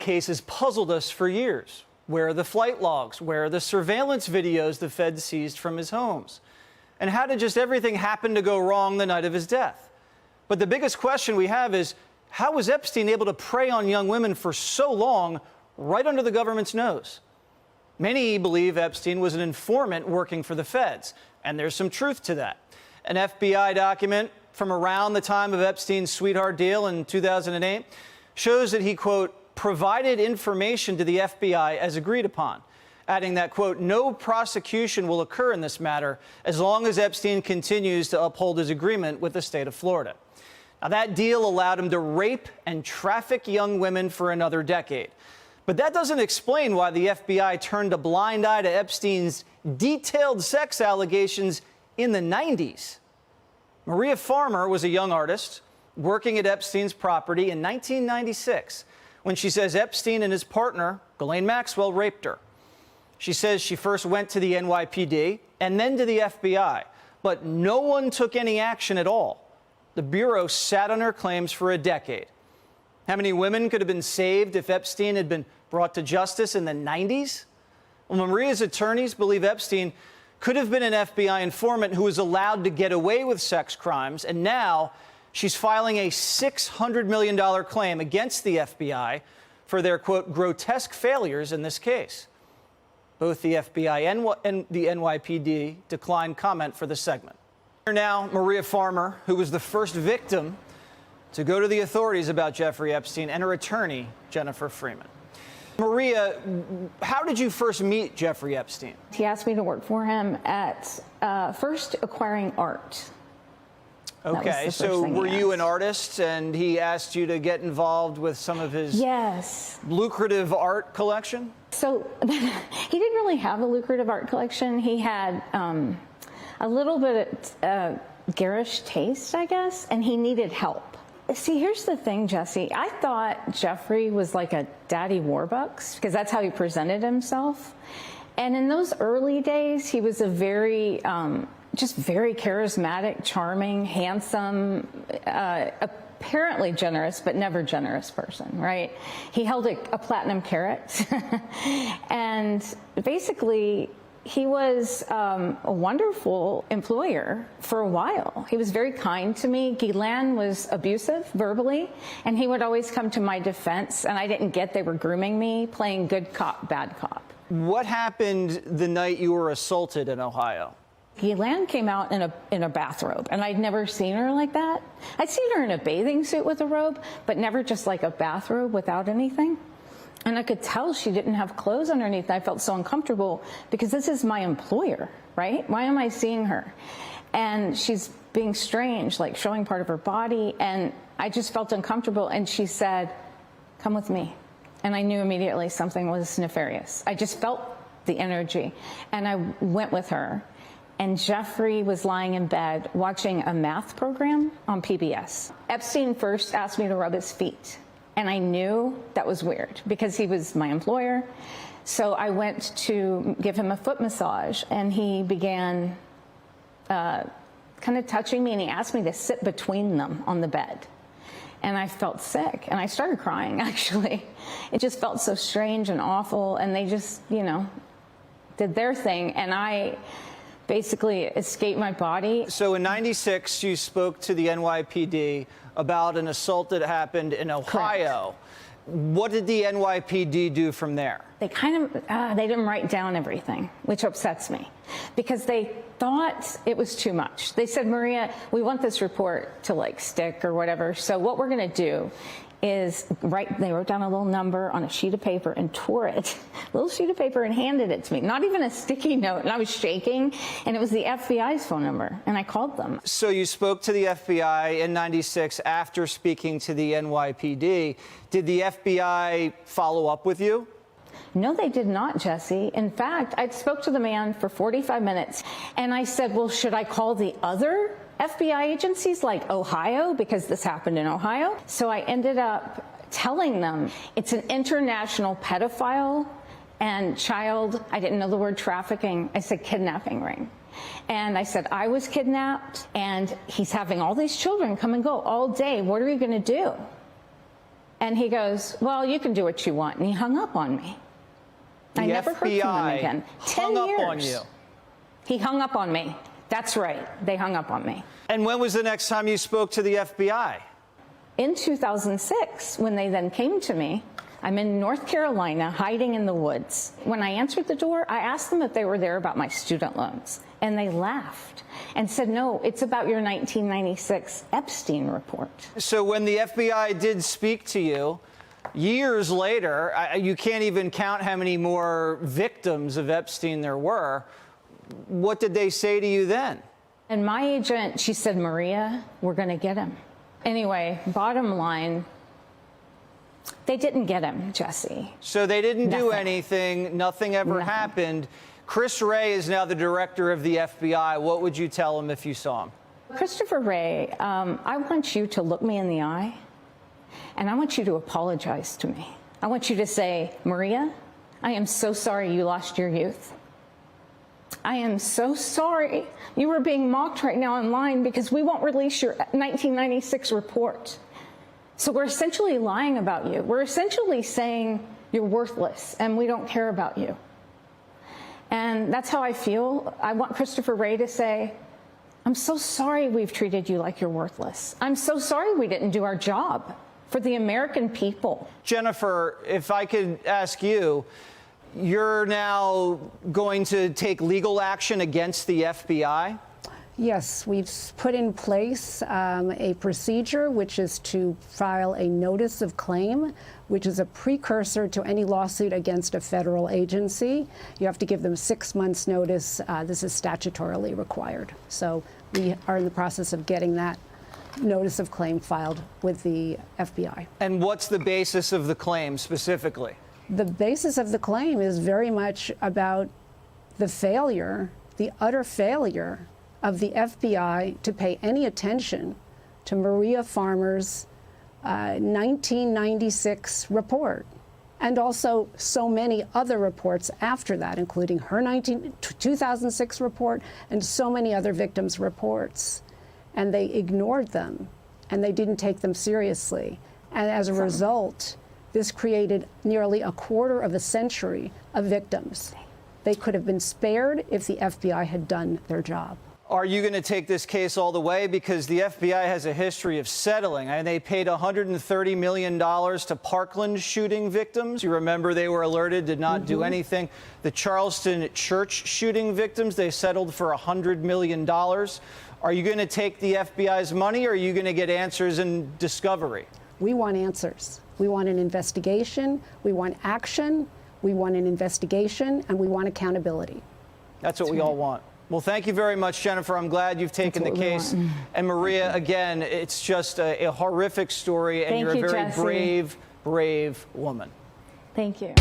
Case has puzzled us for years. Where are the flight logs? Where are the surveillance videos the Fed seized from his homes? And how did just everything happen to go wrong the night of his death? But the biggest question we have is, how was Epstein able to prey on young women for so long, right under the government's nose? Many believe Epstein was an informant working for the feds, and there's some truth to that. An FBI document from around the time of Epstein's sweetheart deal in 2008 shows that he, quote, provided information to the FBI as agreed upon, adding that, quote, no prosecution will occur in this matter as long as Epstein continues to uphold his agreement with the state of Florida. Now, that deal allowed him to rape and traffic young women for another decade. But that doesn't explain why the FBI turned a blind eye to Epstein's detailed sex allegations in the 90s. Maria Farmer was a young artist working at Epstein's property in 1996 when she says Epstein and his partner, Ghislaine Maxwell, raped her. She says she first went to the NYPD and then to the FBI, but no one took any action at all. The Bureau sat on her claims for a decade. How many women could have been saved if Epstein had been brought to justice in the 90s? Well, Maria's attorneys believe Epstein could have been an FBI informant who was allowed to get away with sex crimes, and now she's filing a $600 million claim against the FBI for their, quote, grotesque failures in this case. Both the FBI and the NYPD declined comment for the segment. Here now, Maria Farmer, who was the first victim to go to the authorities about Jeffrey Epstein, and her attorney, Jennifer Freeman. Maria, how did you first meet Jeffrey Epstein? He asked me to work for him at first acquiring art. Okay, so were you an artist and he asked you to get involved with some of his lucrative art collection? So he didn't really have a lucrative art collection. He had a little bit of garish taste, I guess, and he needed help. See, here's the thing, Jesse. I thought Jeffrey was like a daddy Warbucks because that's how he presented himself. And in those early days, he was a very just very charismatic, charming, handsome, apparently generous, but never generous person, right? He held a platinum carat. And basically, he was a wonderful employer for a while. He was very kind to me. Ghislaine was abusive verbally, and he would always come to my defense, and I didn't get they were grooming me, playing good cop, bad cop. What happened the night you were assaulted in Ohio? Ghislaine came out in a bathrobe, and I'd never seen her like that. I'd seen her in a bathing suit with a robe, but never just like a bathrobe without anything. And I could tell she didn't have clothes underneath. I felt so uncomfortable because this is my employer, right? Why am I seeing her? And she's being strange, like showing part of her body. And I just felt uncomfortable. And she said, come with me. And I knew immediately something was nefarious. I just felt the energy. And I went with her. And Jeffrey was lying in bed watching a math program on PBS. Epstein first asked me to rub his feet. And I knew that was weird because he was my employer. So I went to give him a foot massage, and he began kind of touching me, and he asked me to sit between them on the bed. And I felt sick, and I started crying, actually. It just felt so strange and awful, and they just, you know, did their thing, and I basically escaped my body. So in 96, you spoke to the NYPD about an assault that happened in Ohio. Correct. What did the NYPD do from there? They kind of, they didn't write down everything, which upsets me, because they thought it was too much. They said, Maria, we want this report to like stick or whatever. So what we're going to do is they wrote down a little number on a sheet of paper and tore it, a little sheet of paper, and handed it to me. Not even a sticky note, and I was shaking, and it was the FBI's phone number, and I called them. So you spoke to the FBI in 96 after speaking to the NYPD. Did the FBI follow up with you? No, they did not, Jesse. In fact, I spoke to the man for 45 minutes, and I said, well, should I call the other FBI agencies like Ohio, because this happened in Ohio? So I ended up telling them it's an international pedophile and child, I didn't know the word trafficking, I said kidnapping ring. And I said, I was kidnapped, and he's having all these children come and go all day. What are we going to do? And he goes, well, you can do what you want. And he hung up on me. I never heard from him again. 10 hung years. up on you. He hung up on me. That's right. They hung up on me. And when was the next time you spoke to the FBI? In 2006, when they then came to me, I'm in North Carolina, hiding in the woods. When I answered the door, I asked them if they were there about my student loans. And they laughed and said, no, it's about your 1996 Epstein report. So when the FBI did speak to you, years later, you can't even count how many more victims of Epstein there were. What did they say to you then? And my agent, she said, Maria, we're going to get him. Anyway, bottom line, they didn't get him, Jesse. So they didn't do anything. Nothing ever happened. Chris Wray is now the director of the FBI. What would you tell him if you saw him? Christopher Wray, I want you to look me in the eye, and I want you to apologize to me. I want you to say, Maria, I am so sorry you lost your youth. I am so sorry you were being mocked right now online because we won't release your 1996 report. So we're essentially lying about you. We're essentially saying you're worthless and we don't care about you. And that's how I feel. I want Christopher Wray to say, I'm so sorry we've treated you like you're worthless. I'm so sorry we didn't do our job for the American people. Jennifer, if I could ask you, you're now going to take legal action against the FBI? Yes, we've put in place a procedure which is to file a notice of claim, which is a precursor to any lawsuit against a federal agency. You have to give them 6 months' notice. This is statutorily required. So we are in the process of getting that notice of claim filed with the FBI. And what's the basis of the claim specifically? The basis of the claim is very much about the failure, the utter failure of the FBI to pay any attention to Maria Farmer's 1996 report, and also so many other reports after that, including her 2006 report and so many other victims' reports. And they ignored them, and they didn't take them seriously. And as a result, this created nearly a quarter of a century of victims. They could have been spared if the FBI had done their job. Are you going to take this case all the way? Because the FBI has a history of settling. And they paid $130 million to Parkland shooting victims. You remember they were alerted, did not do anything. The Charleston church shooting victims, they settled for $100 million. Are you going to take the FBI's money, or are you going to get answers in discovery? We want answers. We want an investigation. We want action. We want an investigation, and we want accountability. That's what we all want. Well, thank you very much, Jennifer. I'm glad you've taken the case. And Maria, again, it's just a horrific story, and you're a very brave, brave woman. Thank you.